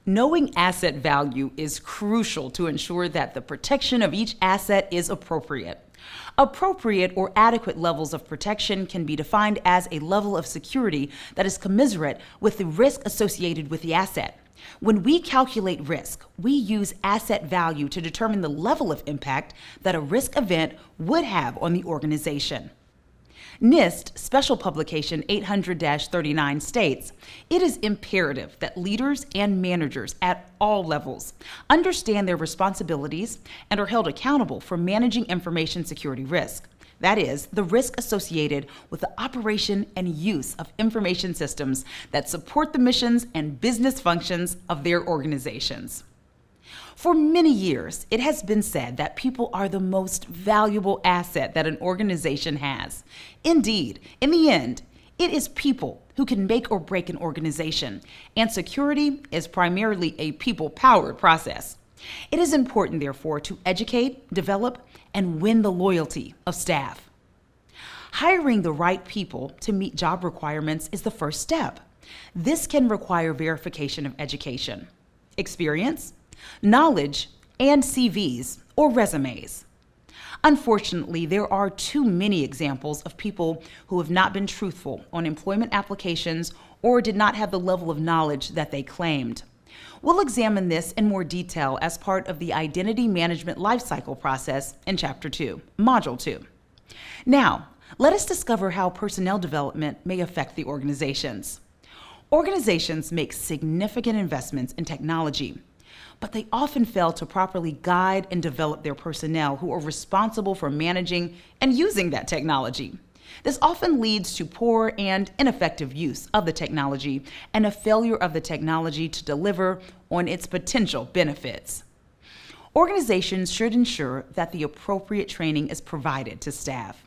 Knowing asset value is crucial to ensure that the protection of each asset is appropriate. Appropriate or adequate levels of protection can be defined as a level of security that is commensurate with the risk associated with the asset. When we calculate risk, we use asset value to determine the level of impact that a risk event would have on the organization. NIST Special Publication 800-39 states, "It is imperative that leaders and managers at all levels understand their responsibilities and are held accountable for managing information security risk. That is, the risk associated with the operation and use of information systems that support the missions and business functions of their organizations." For many years, it has been said that people are the most valuable asset that an organization has. Indeed, in the end, it is people who can make or break an organization, and security is primarily a people-powered process. It is important, therefore, to educate, develop, and win the loyalty of staff. Hiring the right people to meet job requirements is the first step. This can require verification of education, experience, knowledge, and CVs or resumes. Unfortunately, there are too many examples of people who have not been truthful on employment applications or did not have the level of knowledge that they claimed. We'll examine this in more detail as part of the Identity Management Lifecycle process in Chapter 2, Module 2. Now, let us discover how personnel development may affect the organizations. Organizations make significant investments in technology, but they often fail to properly guide and develop their personnel who are responsible for managing and using that technology. This often leads to poor and ineffective use of the technology and a failure of the technology to deliver on its potential benefits. Organizations should ensure that the appropriate training is provided to staff.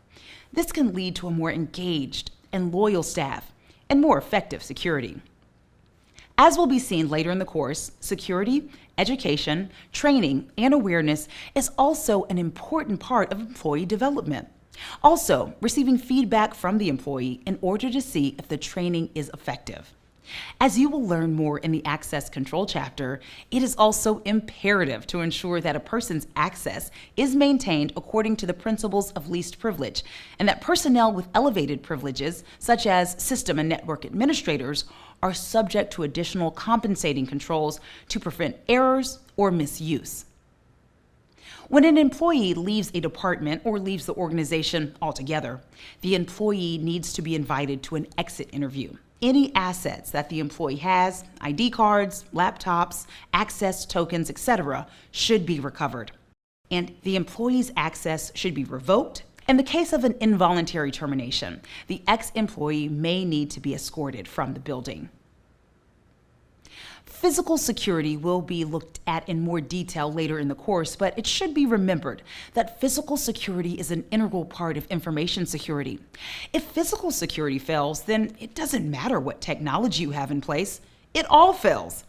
This can lead to a more engaged and loyal staff and more effective security. As will be seen later in the course, security, education, training, and awareness is also an important part of employee development. Also, receiving feedback from the employee in order to see if the training is effective. As you will learn more in the Access Control chapter, it is also imperative to ensure that a person's access is maintained according to the principles of least privilege, and that personnel with elevated privileges, such as system and network administrators, are subject to additional compensating controls to prevent errors or misuse. When an employee leaves a department or leaves the organization altogether, the employee needs to be invited to an exit interview. Any assets that the employee has, ID cards, laptops, access tokens, etc., should be recovered. And the employee's access should be revoked. In the case of an involuntary termination, the ex-employee may need to be escorted from the building. Physical security will be looked at in more detail later in the course, but it should be remembered that physical security is an integral part of information security. If physical security fails, then it doesn't matter what technology you have in place, it all fails.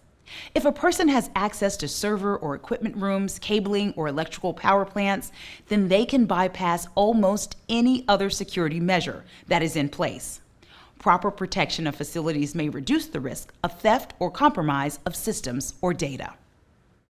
If a person has access to server or equipment rooms, cabling, or electrical power plants, then they can bypass almost any other security measure that is in place. Proper protection of facilities may reduce the risk of theft or compromise of systems or data.